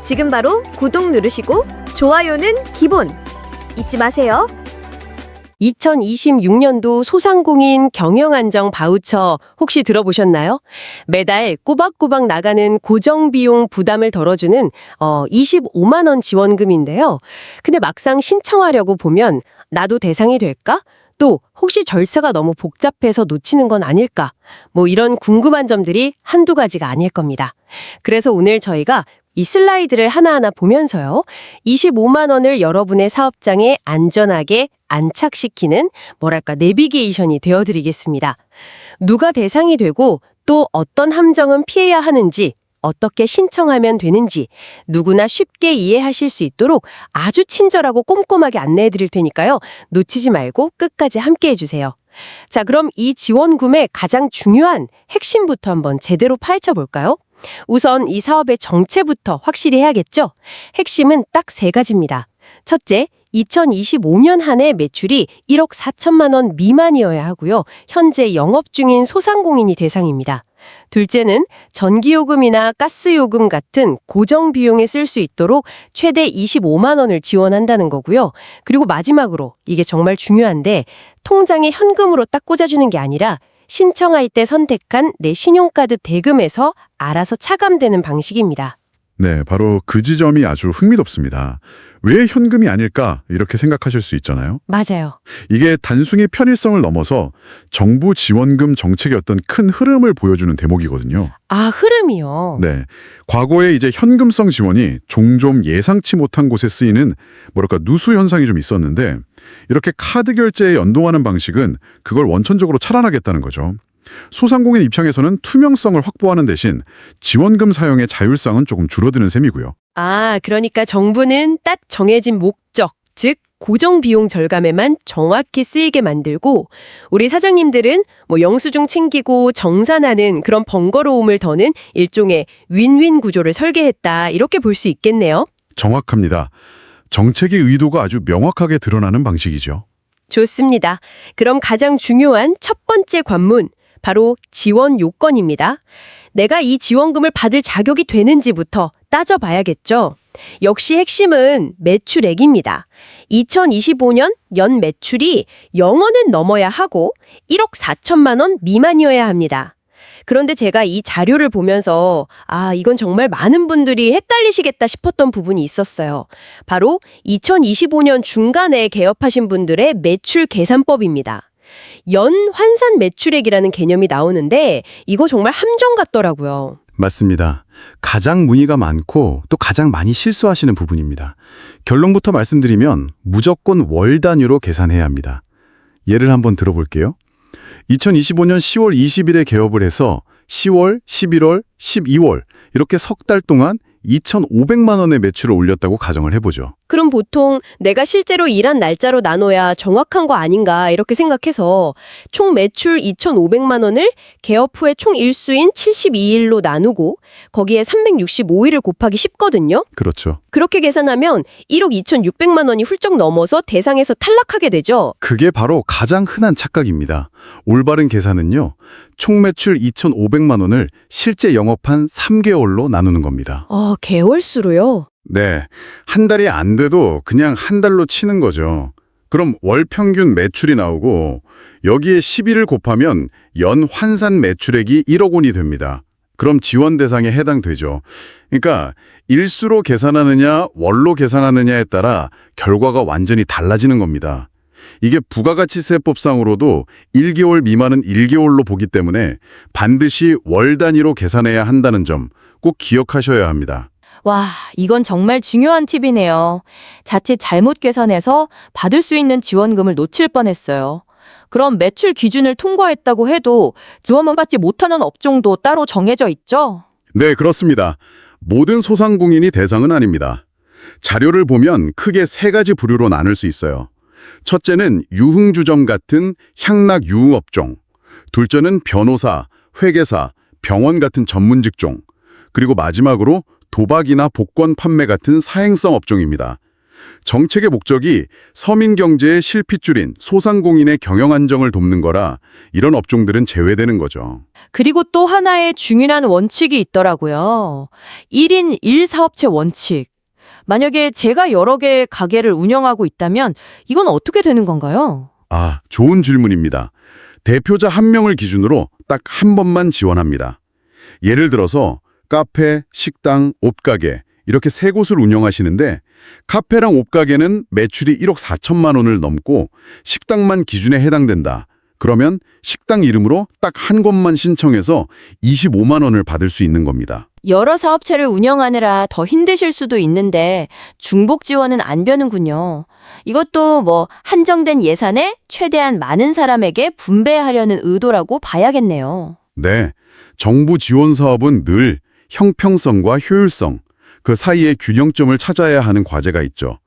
지금 바로 구독 누르시고 좋아요는 기본 잊지 마세요. 2026년도 소상공인 경영안정 바우처 혹시 들어보셨나요? 매달 꼬박꼬박 나가는 고정비용 부담을 덜어주는 25만 원 지원금인데요. 근데 막상 신청하려고 보면 나도 대상이 될까? 또 혹시 절차가 너무 복잡해서 놓치는 건 아닐까? 뭐 이런 궁금한 점들이 한두 가지가 아닐 겁니다. 그래서 오늘 저희가 이 슬라이드를 하나하나 보면서요. 25만 원을 여러분의 사업장에 안전하게 안착시키는 내비게이션이 되어드리겠습니다. 누가 대상이 되고 또 어떤 함정은 피해야 하는지, 어떻게 신청하면 되는지 누구나 쉽게 이해하실 수 있도록 아주 친절하고 꼼꼼하게 안내해 드릴 테니까요. 놓치지 말고 끝까지 함께 해주세요. 자, 그럼 이 지원금의 가장 중요한 핵심부터 한번 제대로 파헤쳐 볼까요? 우선 이 사업의 정체부터 확실히 해야겠죠? 핵심은 딱 세 가지입니다. 첫째, 2025년 한 해 매출이 1억 4천만 원 미만이어야 하고요. 현재 영업 중인 소상공인이 대상입니다. 둘째는 전기요금이나 가스요금 같은 고정 비용에 쓸 수 있도록 최대 25만 원을 지원한다는 거고요. 그리고 마지막으로 이게 정말 중요한데 통장에 현금으로 딱 꽂아주는 게 아니라 신청할 때 선택한 내 신용카드 대금에서 알아서 차감되는 방식입니다. 네, 바로 그 지점이 아주 흥미롭습니다. 왜 현금이 아닐까 이렇게 생각하실 수 있잖아요. 맞아요. 이게 단순히 편의성을 넘어서 정부 지원금 정책의 어떤 큰 흐름을 보여주는 대목이거든요. 아, 흐름이요? 네, 과거에 이제 현금성 지원이 종종 예상치 못한 곳에 쓰이는 누수 현상이 좀 있었는데 이렇게 카드 결제에 연동하는 방식은 그걸 원천적으로 차단하겠다는 거죠. 소상공인 입장에서는 투명성을 확보하는 대신 지원금 사용의 자율성은 조금 줄어드는 셈이고요. 아, 그러니까 정부는 딱 정해진 목적, 즉 고정 비용 절감에만 정확히 쓰이게 만들고 우리 사장님들은 영수증 챙기고 정산하는 그런 번거로움을 더는 일종의 윈윈 구조를 설계했다. 이렇게 볼 수 있겠네요. 정확합니다. 정책의 의도가 아주 명확하게 드러나는 방식이죠. 좋습니다. 그럼 가장 중요한 첫 번째 관문, 바로 지원 요건입니다. 내가 이 지원금을 받을 자격이 되는지부터 따져봐야겠죠. 역시 핵심은 매출액입니다. 2025년 연 매출이 0원은 넘어야 하고 1억 4천만 원 미만이어야 합니다. 그런데 제가 이 자료를 보면서 이건 정말 많은 분들이 헷갈리시겠다 싶었던 부분이 있었어요. 바로 2025년 중간에 개업하신 분들의 매출 계산법입니다. 연 환산 매출액이라는 개념이 나오는데 이거 정말 함정 같더라고요. 맞습니다. 가장 문의가 많고 또 가장 많이 실수하시는 부분입니다. 결론부터 말씀드리면 무조건 월 단위로 계산해야 합니다. 예를 한번 들어볼게요. 2025년 10월 20일에 개업을 해서 10월, 11월, 12월 이렇게 석 달 동안 2,500만 원의 매출을 올렸다고 가정을 해보죠. 그럼 보통 내가 실제로 일한 날짜로 나눠야 정확한 거 아닌가 이렇게 생각해서 총 매출 2,500만 원을 개업 후에 총 일수인 72일로 나누고 거기에 365일을 곱하기 10거든요. 그렇죠. 그렇게 계산하면 1억 2,600만 원이 훌쩍 넘어서 대상에서 탈락하게 되죠. 그게 바로 가장 흔한 착각입니다. 올바른 계산은요. 총 매출 2,500만 원을 실제 영업한 3개월로 나누는 겁니다. 개월수로요? 네, 한 달이 안 돼도 그냥 한 달로 치는 거죠. 그럼 월 평균 매출이 나오고 여기에 10일을 곱하면 연 환산 매출액이 1억 원이 됩니다. 그럼 지원 대상에 해당되죠. 그러니까 일수로 계산하느냐 월로 계산하느냐에 따라 결과가 완전히 달라지는 겁니다. 이게 부가가치세법상으로도 1개월 미만은 1개월로 보기 때문에 반드시 월 단위로 계산해야 한다는 점 꼭 기억하셔야 합니다. 와, 이건 정말 중요한 팁이네요. 자칫 잘못 계산해서 받을 수 있는 지원금을 놓칠 뻔했어요. 그럼 매출 기준을 통과했다고 해도 지원만 받지 못하는 업종도 따로 정해져 있죠? 네, 그렇습니다. 모든 소상공인이 대상은 아닙니다. 자료를 보면 크게 세 가지 부류로 나눌 수 있어요. 첫째는 유흥주점 같은 향락 유흥업종, 둘째는 변호사, 회계사, 병원 같은 전문 직종, 그리고 마지막으로 도박이나 복권 판매 같은 사행성 업종입니다. 정책의 목적이 서민 경제의 실핏줄인 소상공인의 경영 안정을 돕는 거라 이런 업종들은 제외되는 거죠. 그리고 또 하나의 중요한 원칙이 있더라고요. 1인 1사업체 원칙. 만약에 제가 여러 개의 가게를 운영하고 있다면 이건 어떻게 되는 건가요? 아, 좋은 질문입니다. 대표자 한 명을 기준으로 딱 한 번만 지원합니다. 예를 들어서 카페, 식당, 옷가게 이렇게 세 곳을 운영하시는데 카페랑 옷가게는 매출이 1억 4천만 원을 넘고 식당만 기준에 해당된다. 그러면 식당 이름으로 딱 한 곳만 신청해서 25만 원을 받을 수 있는 겁니다. 여러 사업체를 운영하느라 더 힘드실 수도 있는데 중복 지원은 안 되는군요. 이것도 한정된 예산에 최대한 많은 사람에게 분배하려는 의도라고 봐야겠네요. 네, 정부 지원 사업은 늘 형평성과 효율성, 그 사이의 균형점을 찾아야 하는 과제가 있죠.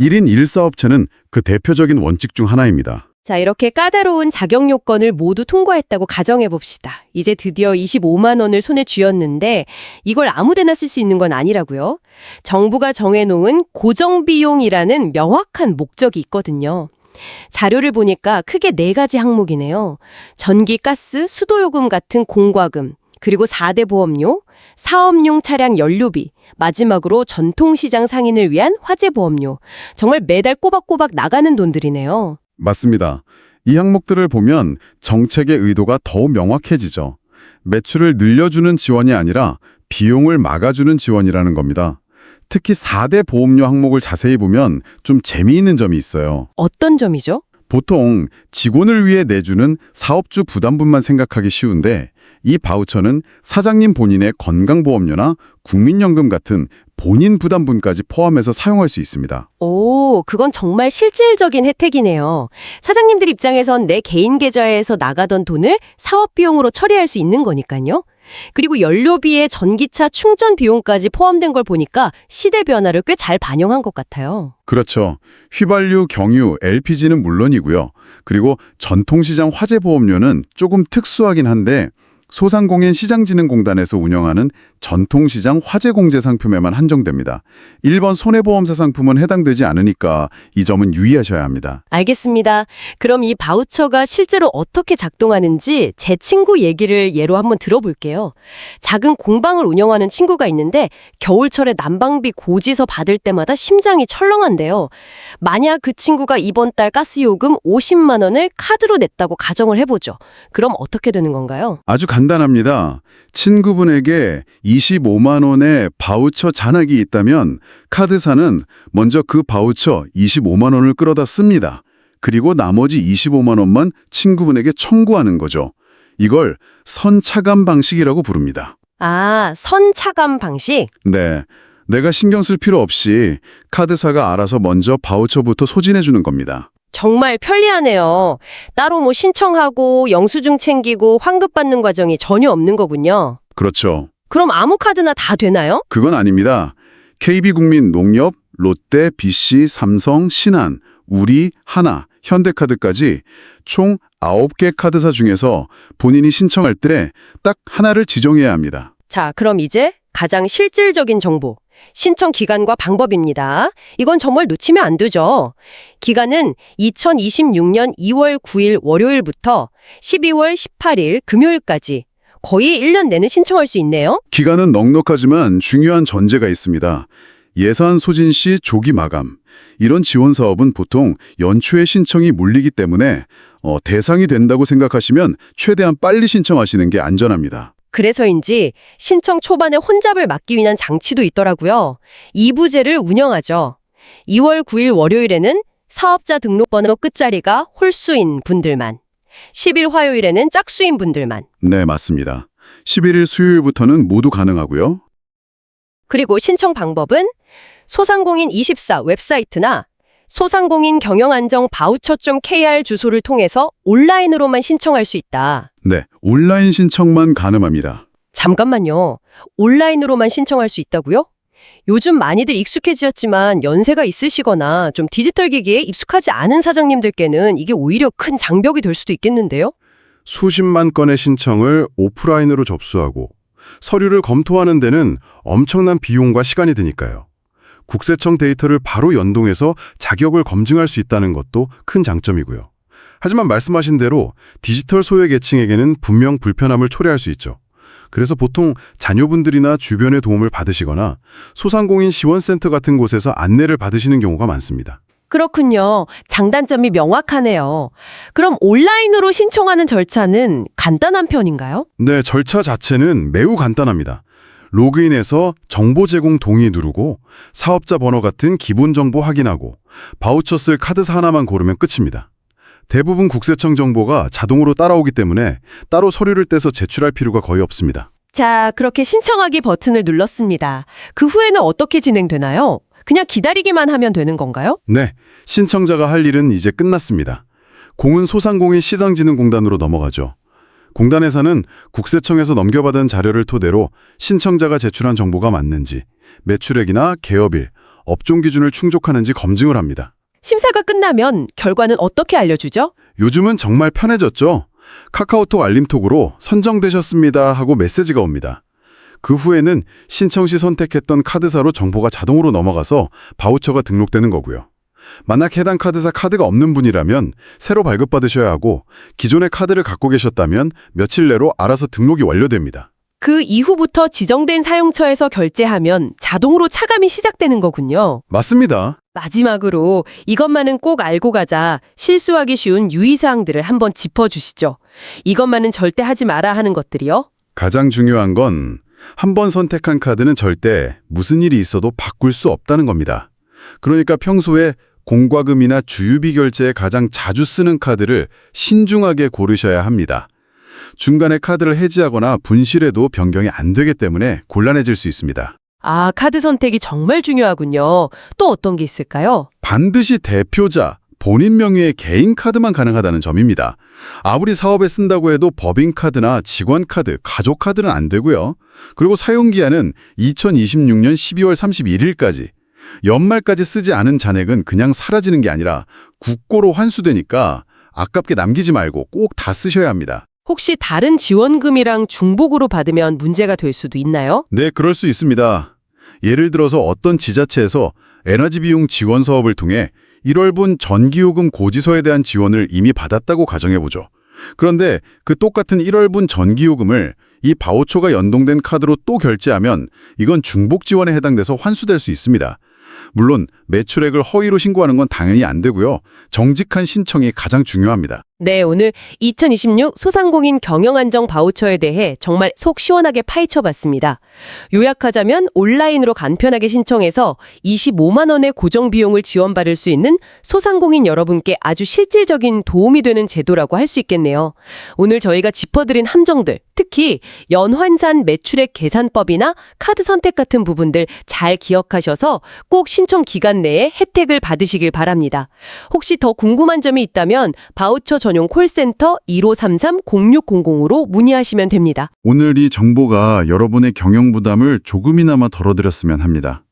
1인 1사업체는 그 대표적인 원칙 중 하나입니다. 자, 이렇게 까다로운 자격 요건을 모두 통과했다고 가정해 봅시다. 이제 드디어 25만 원을 손에 쥐었는데 이걸 아무데나 쓸 수 있는 건 아니라고요. 정부가 정해놓은 고정비용이라는 명확한 목적이 있거든요. 자료를 보니까 크게 4가지 항목이네요. 전기, 가스, 수도요금 같은 공과금, 그리고 4대 보험료, 사업용 차량 연료비, 마지막으로 전통시장 상인을 위한 화재보험료. 정말 매달 꼬박꼬박 나가는 돈들이네요. 맞습니다. 이 항목들을 보면 정책의 의도가 더욱 명확해지죠. 매출을 늘려주는 지원이 아니라 비용을 막아주는 지원이라는 겁니다. 특히 4대 보험료 항목을 자세히 보면 좀 재미있는 점이 있어요. 어떤 점이죠? 보통 직원을 위해 내주는 사업주 부담분만 생각하기 쉬운데 이 바우처는 사장님 본인의 건강보험료나 국민연금 같은 본인 부담분까지 포함해서 사용할 수 있습니다. 오, 그건 정말 실질적인 혜택이네요. 사장님들 입장에선 내 개인 계좌에서 나가던 돈을 사업비용으로 처리할 수 있는 거니까요. 그리고 연료비에 전기차 충전 비용까지 포함된 걸 보니까 시대 변화를 꽤 잘 반영한 것 같아요. 그렇죠. 휘발유, 경유, LPG는 물론이고요. 그리고 전통시장 화재보험료는 조금 특수하긴 한데 소상공인 시장진흥공단에서 운영하는 전통시장 화재공제 상품에만 한정됩니다. 일반 손해보험사 상품은 해당되지 않으니까 이 점은 유의하셔야 합니다. 알겠습니다. 그럼 이 바우처가 실제로 어떻게 작동하는지 제 친구 얘기를 예로 한번 들어볼게요. 작은 공방을 운영하는 친구가 있는데 겨울철에 난방비 고지서 받을 때마다 심장이 철렁한데요. 만약 그 친구가 이번 달 가스요금 50만 원을 카드로 냈다고 가정을 해보죠. 그럼 어떻게 되는 건가요? 아주 간단합니다. 친구분에게 25만 원의 바우처 잔액이 있다면 카드사는 먼저 그 바우처 25만 원을 끌어다 씁니다. 그리고 나머지 25만 원만 친구분에게 청구하는 거죠. 이걸 선차감 방식이라고 부릅니다. 아, 선차감 방식? 네, 내가 신경 쓸 필요 없이 카드사가 알아서 먼저 바우처부터 소진해 주는 겁니다. 정말 편리하네요. 따로 신청하고 영수증 챙기고 환급 받는 과정이 전혀 없는 거군요. 그렇죠. 그럼 아무 카드나 다 되나요? 그건 아닙니다. KB국민농협, 롯데, BC, 삼성, 신한, 우리, 하나, 현대카드까지 총 9개 카드사 중에서 본인이 신청할 때 딱 하나를 지정해야 합니다. 자, 그럼 이제 가장 실질적인 정보. 신청 기간과 방법입니다. 이건 정말 놓치면 안 되죠. 기간은 2026년 2월 9일 월요일부터 12월 18일 금요일까지 거의 1년 내내 신청할 수 있네요. 기간은 넉넉하지만 중요한 전제가 있습니다. 예산 소진 시 조기 마감. 이런 지원 사업은 보통 연초에 신청이 몰리기 때문에 대상이 된다고 생각하시면 최대한 빨리 신청하시는 게 안전합니다. 그래서인지 신청 초반에 혼잡을 막기 위한 장치도 있더라고요. 2부제를 운영하죠. 2월 9일 월요일에는 사업자 등록번호 끝자리가 홀수인 분들만, 10일 화요일에는 짝수인 분들만, 네, 맞습니다. 11일 수요일부터는 모두 가능하고요. 그리고 신청 방법은 소상공인 24 웹사이트나 소상공인 경영안정 바우처.kr 주소를 통해서 온라인으로만 신청할 수 있다. 네, 온라인 신청만 가능합니다. 잠깐만요. 온라인으로만 신청할 수 있다고요? 요즘 많이들 익숙해지셨지만 연세가 있으시거나 좀 디지털 기기에 익숙하지 않은 사장님들께는 이게 오히려 큰 장벽이 될 수도 있겠는데요? 수십만 건의 신청을 오프라인으로 접수하고 서류를 검토하는 데는 엄청난 비용과 시간이 드니까요. 국세청 데이터를 바로 연동해서 자격을 검증할 수 있다는 것도 큰 장점이고요. 하지만 말씀하신 대로 디지털 소외계층에게는 분명 불편함을 초래할 수 있죠. 그래서 보통 자녀분들이나 주변의 도움을 받으시거나 소상공인 지원센터 같은 곳에서 안내를 받으시는 경우가 많습니다. 그렇군요. 장단점이 명확하네요. 그럼 온라인으로 신청하는 절차는 간단한 편인가요? 네, 절차 자체는 매우 간단합니다. 로그인해서 정보 제공 동의 누르고 사업자 번호 같은 기본 정보 확인하고 바우처 쓸 카드사 하나만 고르면 끝입니다. 대부분 국세청 정보가 자동으로 따라오기 때문에 따로 서류를 떼서 제출할 필요가 거의 없습니다. 자, 그렇게 신청하기 버튼을 눌렀습니다. 그 후에는 어떻게 진행되나요? 그냥 기다리기만 하면 되는 건가요? 네, 신청자가 할 일은 이제 끝났습니다. 공은 소상공인 시장진흥공단으로 넘어가죠. 공단에서는 국세청에서 넘겨받은 자료를 토대로 신청자가 제출한 정보가 맞는지, 매출액이나 개업일, 업종 기준을 충족하는지 검증을 합니다. 심사가 끝나면 결과는 어떻게 알려주죠? 요즘은 정말 편해졌죠. 카카오톡 알림톡으로 선정되셨습니다 하고 메시지가 옵니다. 그 후에는 신청 시 선택했던 카드사로 정보가 자동으로 넘어가서 바우처가 등록되는 거고요. 만약 해당 카드사 카드가 없는 분이라면 새로 발급받으셔야 하고 기존의 카드를 갖고 계셨다면 며칠 내로 알아서 등록이 완료됩니다. 그 이후부터 지정된 사용처에서 결제하면 자동으로 차감이 시작되는 거군요. 맞습니다. 마지막으로 이것만은 꼭 알고 가자 실수하기 쉬운 유의사항들을 한번 짚어주시죠. 이것만은 절대 하지 마라 하는 것들이요. 가장 중요한 건 한 번 선택한 카드는 절대 무슨 일이 있어도 바꿀 수 없다는 겁니다. 그러니까 평소에 공과금이나 주유비 결제에 가장 자주 쓰는 카드를 신중하게 고르셔야 합니다. 중간에 카드를 해지하거나 분실해도 변경이 안 되기 때문에 곤란해질 수 있습니다. 아, 카드 선택이 정말 중요하군요. 또 어떤 게 있을까요? 반드시 대표자, 본인 명의의 개인 카드만 가능하다는 점입니다. 아무리 사업에 쓴다고 해도 법인카드나 직원카드, 가족카드는 안 되고요. 그리고 사용기한은 2026년 12월 31일까지. 연말까지 쓰지 않은 잔액은 그냥 사라지는 게 아니라 국고로 환수되니까 아깝게 남기지 말고 꼭 다 쓰셔야 합니다. 혹시 다른 지원금이랑 중복으로 받으면 문제가 될 수도 있나요? 네, 그럴 수 있습니다. 예를 들어서 어떤 지자체에서 에너지 비용 지원 사업을 통해 1월분 전기요금 고지서에 대한 지원을 이미 받았다고 가정해보죠. 그런데 그 똑같은 1월분 전기요금을 이 바우처가 연동된 카드로 또 결제하면 이건 중복 지원에 해당돼서 환수될 수 있습니다. 물론 매출액을 허위로 신고하는 건 당연히 안 되고요. 정직한 신청이 가장 중요합니다. 네, 오늘 2026 소상공인 경영안정 바우처에 대해 정말 속 시원하게 파헤쳐봤습니다. 요약하자면 온라인으로 간편하게 신청해서 25만 원의 고정 비용을 지원받을 수 있는 소상공인 여러분께 아주 실질적인 도움이 되는 제도라고 할 수 있겠네요. 오늘 저희가 짚어드린 함정들, 특히 연환산 매출액 계산법이나 카드 선택 같은 부분들 잘 기억하셔서 꼭 신청 기간 내에 혜택을 받으시길 바랍니다. 혹시 더 궁금한 점이 있다면 바우처 전용 콜센터 1533-0600으로 문의하시면 됩니다. 오늘 이 정보가 여러분의 경영 부담을 조금이나마 덜어드렸으면 합니다.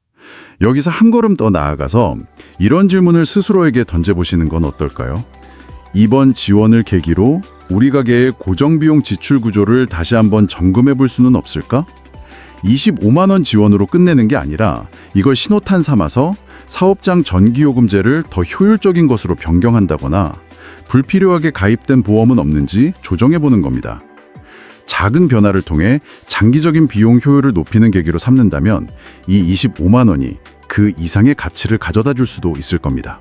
여기서 한 걸음 더 나아가서 이런 질문을 스스로에게 던져보시는 건 어떨까요? 이번 지원을 계기로 우리 가게의 고정비용 지출 구조를 다시 한번 점검해 볼 수는 없을까? 25만 원 지원으로 끝내는 게 아니라 이걸 신호탄 삼아서 사업장 전기요금제를 더 효율적인 것으로 변경한다거나 불필요하게 가입된 보험은 없는지 조정해 보는 겁니다. 작은 변화를 통해 장기적인 비용 효율을 높이는 계기로 삼는다면 이 25만 원이 그 이상의 가치를 가져다 줄 수도 있을 겁니다.